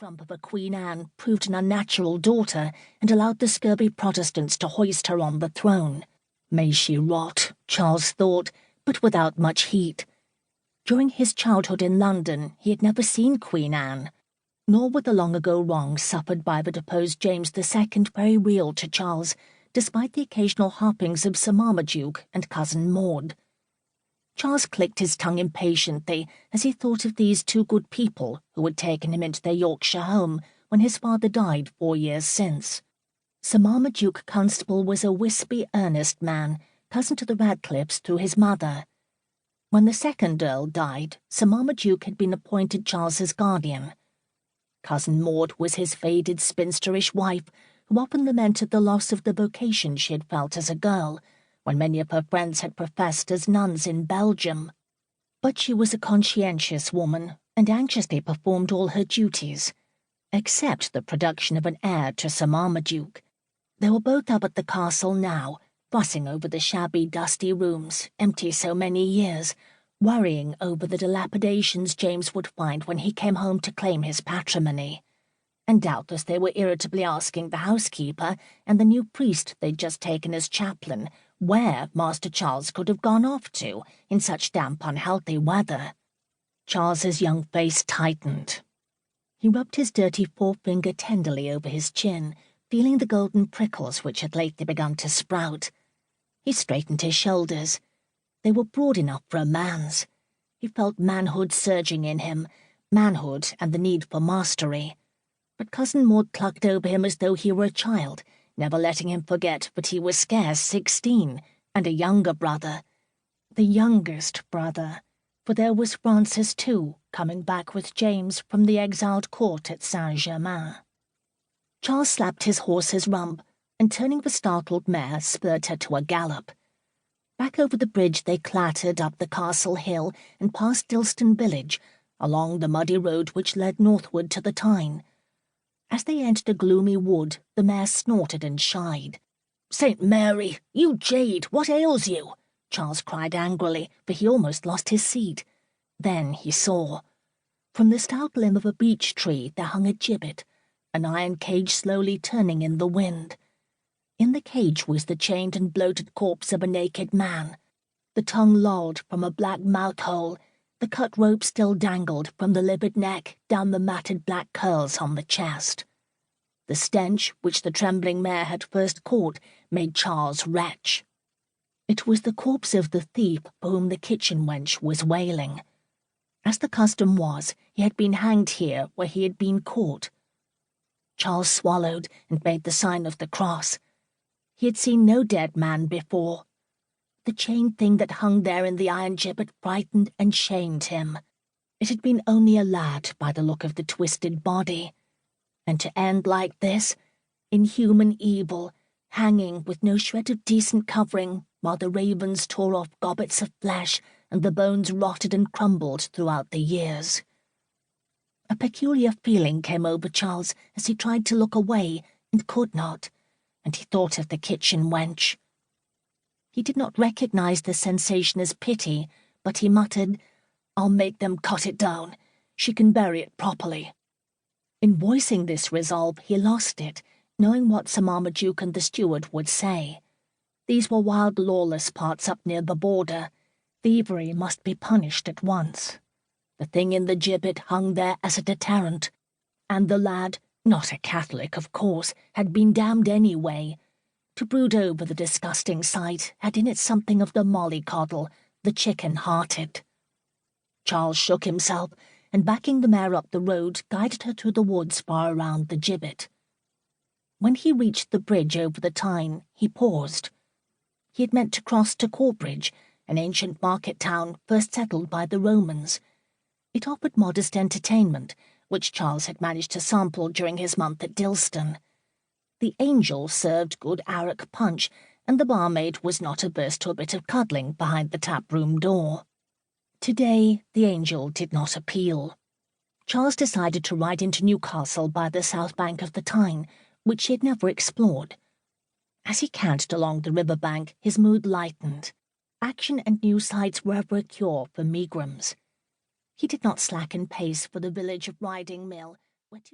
trump of a Queen Anne proved an unnatural daughter and allowed the scurvy Protestants to hoist her on the throne. May she rot, Charles thought, but without much heat. During his childhood in London, he had never seen Queen Anne, nor were the long-ago wrongs suffered by the deposed James II very real to Charles, despite the occasional harpings of Sir Marmaduke and Cousin Maud. Charles clicked his tongue impatiently as he thought of these two good people who had taken him into their Yorkshire home when his father died 4 years since. Sir Marmaduke Constable was a wispy, earnest man, cousin to the Radcliffes through his mother. When the second Earl died, Sir Marmaduke had been appointed Charles's guardian. Cousin Maud was his faded, spinsterish wife, who often lamented the loss of the vocation she had felt as a girl, when many of her friends had professed as nuns in Belgium. But she was a conscientious woman, and anxiously performed all her duties, except the production of an heir to Sir Marmaduke. They were both up at the castle now, fussing over the shabby, dusty rooms, empty so many years, worrying over the dilapidations James would find when he came home to claim his patrimony. And doubtless they were irritably asking the housekeeper and the new priest they'd just taken as chaplain where Master Charles could have gone off to in such damp, unhealthy weather. Charles's young face tightened. He rubbed his dirty forefinger tenderly over his chin, feeling the golden prickles which had lately begun to sprout. He straightened his shoulders. They were broad enough for a man's. He felt manhood surging in him, manhood and the need for mastery. But Cousin Maud clucked over him as though he were a child, never letting him forget that he was scarce 16, and a younger brother. The youngest brother, for there was Francis too, coming back with James from the exiled court at Saint-Germain. Charles slapped his horse's rump, and turning the startled mare, spurred her to a gallop. Back over the bridge they clattered up the castle hill and past Dilston village, along the muddy road which led northward to the Tyne. As they entered a gloomy wood, the mare snorted and shied. "St. Mary, you jade, what ails you?" Charles cried angrily, for he almost lost his seat. Then he saw. From the stout limb of a beech tree there hung a gibbet, an iron cage slowly turning in the wind. In the cage was the chained and bloated corpse of a naked man. The tongue lolled from a black mouth-hole. The cut rope still dangled from the livid neck down the matted black curls on the chest. The stench, which the trembling mare had first caught, made Charles retch. It was the corpse of the thief for whom the kitchen wench was wailing. As the custom was, he had been hanged here where he had been caught. Charles swallowed and made the sign of the cross. He had seen no dead man before. The chained thing that hung there in the iron gibbet frightened and shamed him. It had been only a lad by the look of the twisted body. And to end like this, inhuman evil, hanging with no shred of decent covering, while the ravens tore off gobbets of flesh and the bones rotted and crumbled throughout the years. A peculiar feeling came over Charles as he tried to look away and could not, and he thought of the kitchen wench. He did not recognize the sensation as pity, but he muttered, "I'll make them cut it down. She can bury it properly." In voicing this resolve, he lost it, knowing what Sir Marmaduke and the steward would say. These were wild, lawless parts up near the border. Thievery must be punished at once. The thing in the gibbet hung there as a deterrent, and the lad, not a Catholic, of course, had been damned anyway. To brood over the disgusting sight had in it something of the mollycoddle, the chicken-hearted. Charles shook himself, and backing the mare up the road, guided her through the woods far around the gibbet. When he reached the bridge over the Tyne, he paused. He had meant to cross to Corbridge, an ancient market town first settled by the Romans. It offered modest entertainment, which Charles had managed to sample during his month at Dilston. The Angel served good arrack punch, and the barmaid was not averse to a bit of cuddling behind the tap-room door. Today, the Angel did not appeal. Charles decided to ride into Newcastle by the south bank of the Tyne, which he had never explored. As he cantered along the river bank, his mood lightened. Action and new sights were ever a cure for megrims. He did not slacken pace for the village of Riding Mill, where two